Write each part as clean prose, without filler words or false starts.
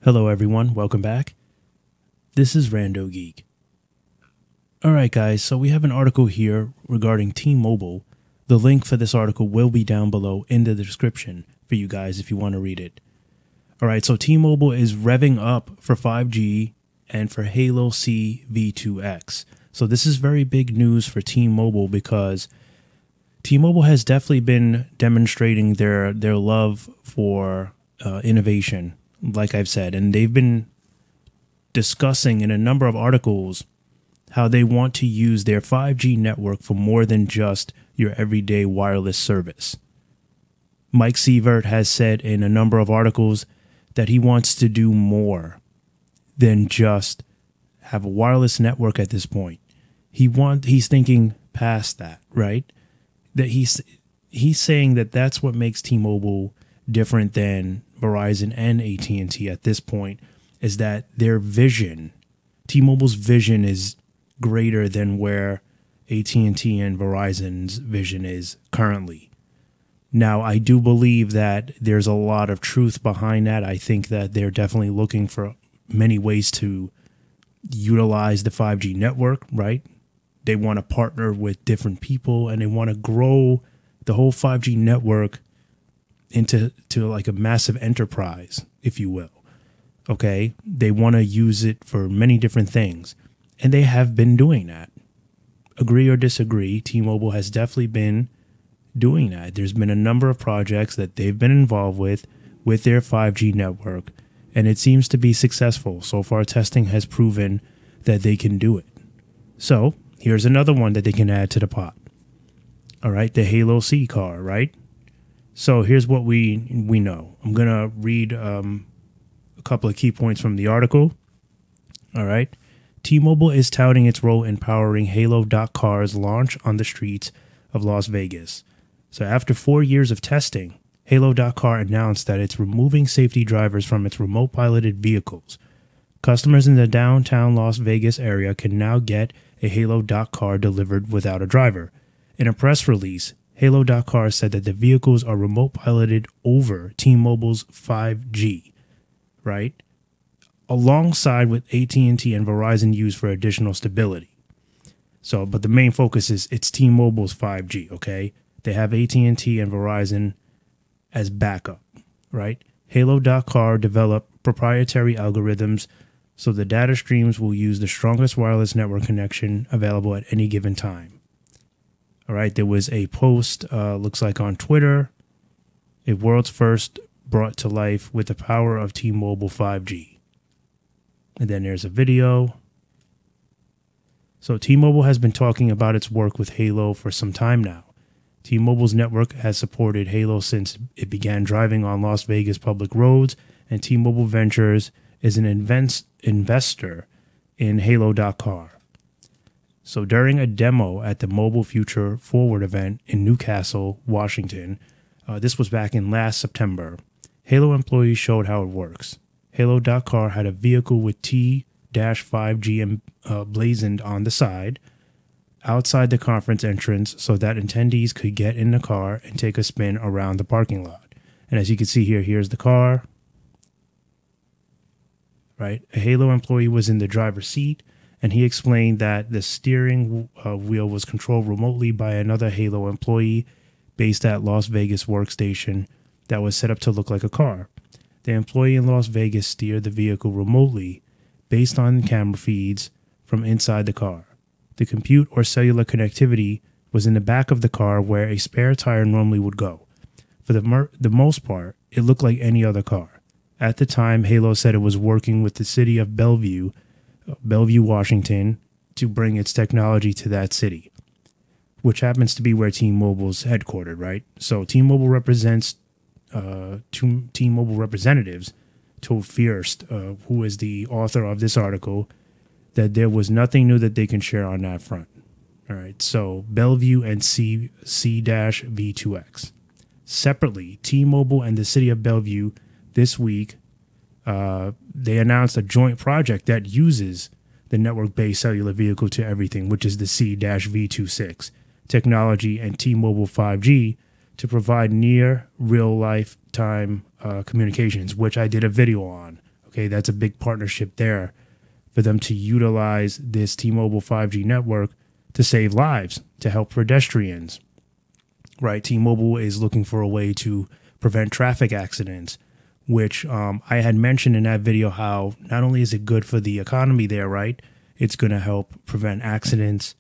Hello everyone, welcome back. This is RandoGEEK. Alright guys, so we have an article here regarding T-Mobile. The link for this article will be down below in the description for you guys if you want to read it. Alright, so T-Mobile is revving up for 5G and for Halo C V2X. So this is very big news for T-Mobile because T-Mobile has definitely been demonstrating their love for innovation, like I've said, and they've been discussing in a number of articles how they want to use their 5G network for more than just your everyday wireless service. Mike Sievert has said in a number of articles that he wants to do more than just have a wireless network at this point. He's thinking past that, right? That he's saying that that's what makes T-Mobile different than Verizon and at&t at this point, is that their vision, T-Mobile's vision, is greater than where at&t and Verizon's vision is currently. Now, I do believe that there's a lot of truth behind that. I think that they're definitely looking for many ways to utilize the 5G network, right? They want to partner with different people and they want to grow the whole 5G network into like a massive enterprise, if you will. Okay, they want to use it for many different things, and they have been doing that. Agree or disagree, T-Mobile has definitely been doing that. There's been a number of projects that they've been involved with their 5G network, and it seems to be successful. So far, testing has proven that they can do it. So here's another one that they can add to the pot. All right, the Halo C car, right? So here's what we know. I'm going to read a couple of key points from the article. All right. T-Mobile is touting its role in powering Halo.car's launch on the streets of Las Vegas. So after 4 years of testing, Halo.car announced that it's removing safety drivers from its remote piloted vehicles. Customers in the downtown Las Vegas area can now get a Halo.car delivered without a driver. In a press release, Halo.car said that the vehicles are remote piloted over T-Mobile's 5G, right? Alongside with at&t and Verizon use for additional stability. So, but the main focus is it's T-Mobile's 5G, okay? They have at&t and Verizon as backup, right? Halo.car developed proprietary algorithms so the data streams will use the strongest wireless network connection available at any given time. All right, there was a post, looks like on Twitter, a world's first brought to life with the power of T-Mobile 5G. And then there's a video. So T-Mobile has been talking about its work with Halo for some time now. T-Mobile's network has supported Halo since it began driving on Las Vegas public roads, and T-Mobile Ventures is an investor in Halo.car. So during a demo at the Mobile Future Forward event in Newcastle, Washington, this was back in last September, Halo employees showed how it works. Halo.car had a vehicle with T-5G blazoned on the side outside the conference entrance so that attendees could get in the car and take a spin around the parking lot. And as you can see here, here's the car. Right? A Halo employee was in the driver's seat, and he explained that the steering wheel was controlled remotely by another Halo employee based at Las Vegas workstation that was set up to look like a car. The employee in Las Vegas steered the vehicle remotely based on camera feeds from inside the car. The compute or cellular connectivity was in the back of the car where a spare tire normally would go. For the most part, it looked like any other car. At the time, Halo said it was working with the city of Bellevue, Washington, to bring its technology to that city, which happens to be where T-Mobile's headquartered, right? So T-Mobile represents two T-Mobile representatives told Fierst, who is the author of this article, that there was nothing new that they can share on that front. All right, so Bellevue and C-V2X. Separately, T-Mobile and the city of Bellevue this week, they announced a joint project that uses the network-based cellular vehicle to everything, which is the C-V26 technology and T-Mobile 5G to provide near real lifetime communications, which I did a video on. Okay, that's a big partnership there for them to utilize this T-Mobile 5G network to save lives, to help pedestrians, right? T-Mobile is looking for a way to prevent traffic accidents, which I had mentioned in that video how not only is it good for the economy there, right? It's going to help prevent accidents,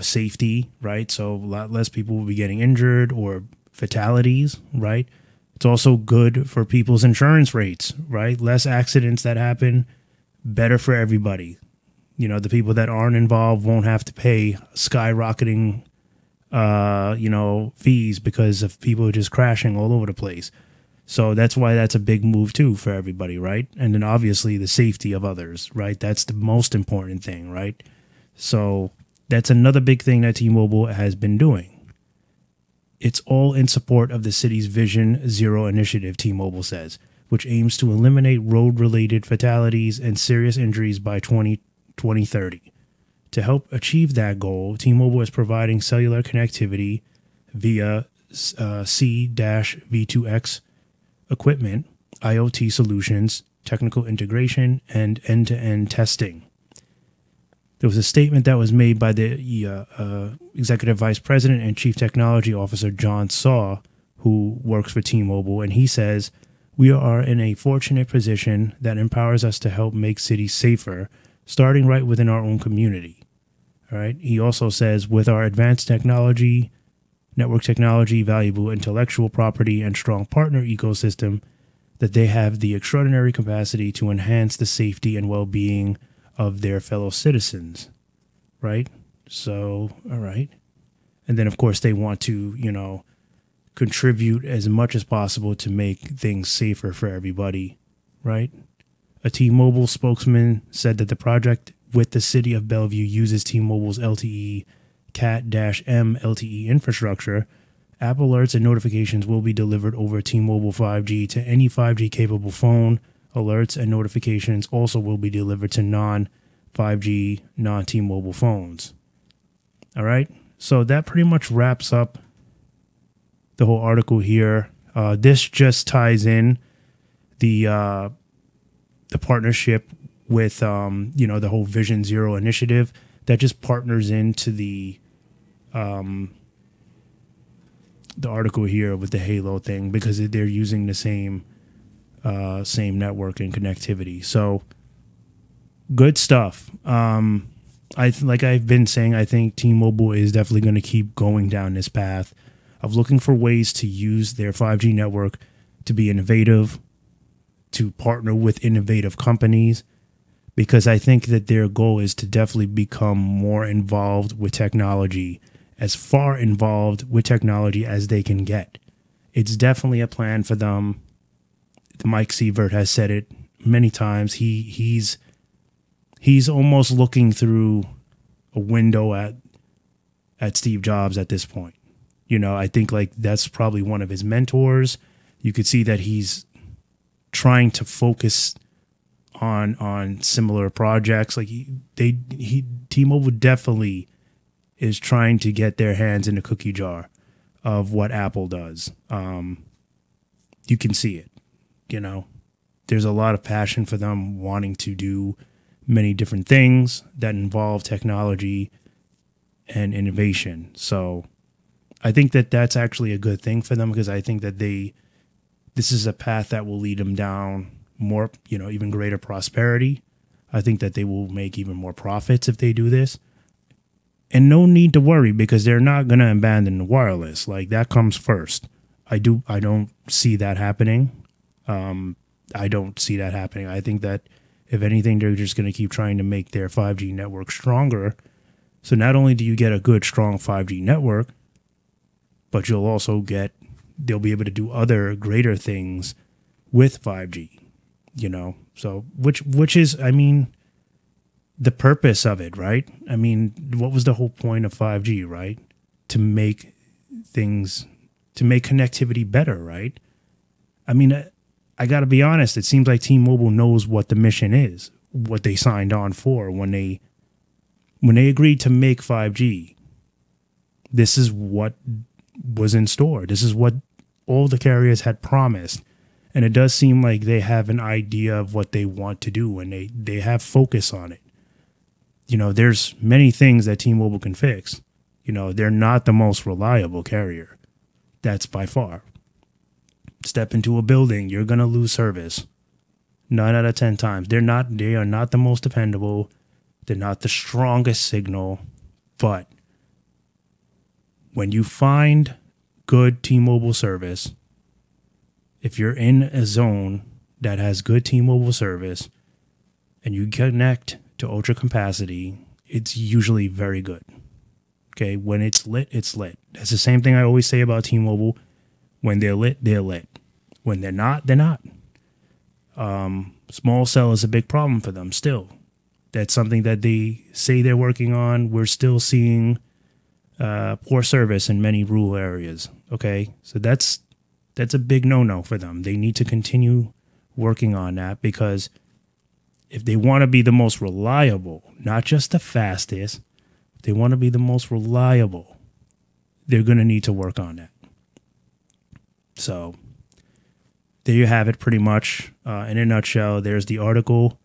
safety, right? So a lot less people will be getting injured or fatalities, right? It's also good for people's insurance rates, right? Less accidents that happen, better for everybody. The people that aren't involved won't have to pay skyrocketing, fees because of people just crashing all over the place. So that's why that's a big move too for everybody, right? And then obviously the safety of others, right? That's the most important thing, right? So that's another big thing that T-Mobile has been doing. It's all in support of the city's Vision Zero initiative, T-Mobile says, which aims to eliminate road-related fatalities and serious injuries by 2030. To help achieve that goal, T-Mobile is providing cellular connectivity via C-V2X equipment, IoT solutions, technical integration, and end-to-end testing. There was a statement that was made by the Executive Vice President and Chief Technology Officer John Saw, who works for T-Mobile, and he says, "We are in a fortunate position that empowers us to help make cities safer, starting right within our own community." All right. He also says, "With our advanced technology, network technology, valuable intellectual property, and strong partner ecosystem, that they have the extraordinary capacity to enhance the safety and well-being of their fellow citizens." Right? So, all right. And then, of course, they want to, contribute as much as possible to make things safer for everybody. Right? A T-Mobile spokesman said that the project with the city of Bellevue uses T-Mobile's LTE Cat-M LTE infrastructure. App alerts and notifications will be delivered over T-Mobile 5G to any 5G capable phone. Alerts and notifications also will be delivered to non-5G, non-T-Mobile phones. All right. So that pretty much wraps up the whole article here. This just ties in the partnership with, the whole Vision Zero initiative that just partners into the article here with the Halo thing, because they're using the same network and connectivity. So good stuff. Like I've been saying, I think T-Mobile is definitely going to keep going down this path of looking for ways to use their 5G network to be innovative, to partner with innovative companies, because I think that their goal is to definitely become more involved with technology, as far involved with technology as they can get. It's definitely a plan for them. Mike Sievert has said it many times. He's almost looking through a window at Steve Jobs at this point. I think like that's probably one of his mentors. You could see that he's trying to focus on similar projects. Like T-Mobile definitely is trying to get their hands in the cookie jar of what Apple does. You can see it, there's a lot of passion for them wanting to do many different things that involve technology and innovation. So I think that that's actually a good thing for them, because I think that this is a path that will lead them down more, even greater prosperity. I think that they will make even more profits if they do this. And no need to worry, because they're not going to abandon the wireless. Like, that comes first. I don't see that happening. I don't see that happening. I think that if anything, they're just going to keep trying to make their 5G network stronger. So not only do you get a good, strong 5G network, but they'll be able to do other greater things with 5G, so which is, the purpose of it, right? What was the whole point of 5G, right? To make connectivity better, right? I got to be honest. It seems like T-Mobile knows what the mission is, what they signed on for when they agreed to make 5G. This is what was in store. This is what all the carriers had promised. And it does seem like they have an idea of what they want to do, and they have focus on it. You know, there's many things that T-Mobile can fix. You know, they're not the most reliable carrier. That's by far. Step into a building, you're going to lose service. 9 out of 10 times. They are not the most dependable. They're not the strongest signal. But when you find good T-Mobile service, if you're in a zone that has good T-Mobile service and you connect to ultra capacity, it's usually very good. Okay, when it's lit, it's lit. That's the same thing I always say about T-Mobile. When they're lit, they're lit. When they're not, they're not. Small cell is a big problem for them still. That's something that they say they're working on. We're still seeing poor service in many rural areas. Okay, so that's a big no-no for them. They need to continue working on that, because if they want to be the most reliable, not just the fastest, if they want to be the most reliable, they're going to need to work on that. So there you have it, pretty much in a nutshell. There's the article.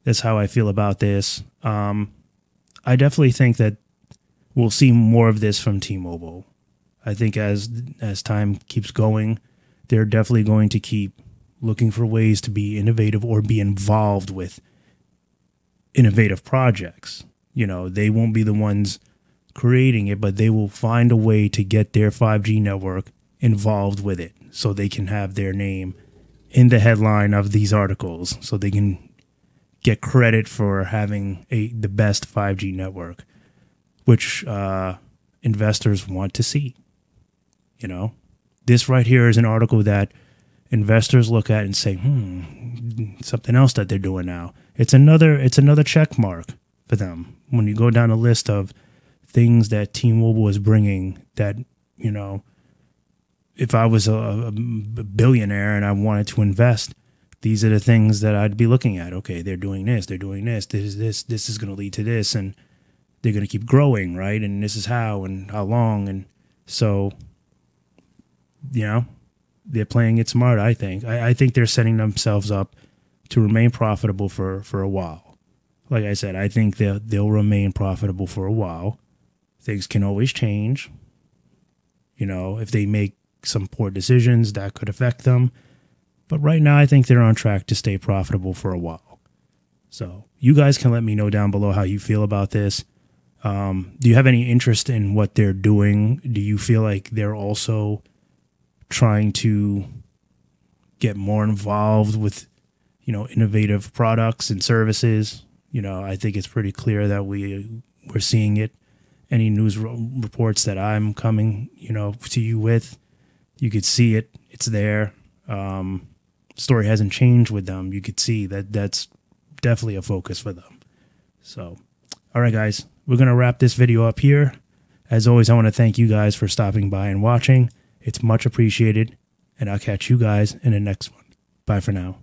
That's how I feel about this. I definitely think that we'll see more of this from T-Mobile. I think as time keeps going, they're definitely going to keep looking for ways to be innovative or be involved with innovative projects. You know, they won't be the ones creating it, but they will find a way to get their 5G network involved with it so they can have their name in the headline of these articles, so they can get credit for having the best 5G network, which investors want to see. You know, this right here is an article that investors look at and say, something else that they're doing now. It's another check mark for them. When you go down a list of things that T-Mobile is bringing, that, you know, if I was a billionaire and I wanted to invest, these are the things that I'd be looking at. Okay, they're doing this, this is going to lead to this, and they're going to keep growing, right? And this is how and how long. And so, you know, they're playing it smart, I think. I think they're setting themselves up to remain profitable for a while. Like I said, I think they'll remain profitable for a while. Things can always change. You know, if they make some poor decisions, that could affect them. But right now, I think they're on track to stay profitable for a while. So you guys can let me know down below how you feel about this. Do you have any interest in what they're doing? Do you feel like they're also trying to get more involved with, you know, innovative products and services? You know, I think it's pretty clear that we're seeing it. Any news reports that I'm coming, you know, to you with, you could see it. It's there. Story hasn't changed with them. You could see that that's definitely a focus for them. So, all right, guys, we're going to wrap this video up here. As always, I want to thank you guys for stopping by and watching. It's much appreciated, and I'll catch you guys in the next one. Bye for now.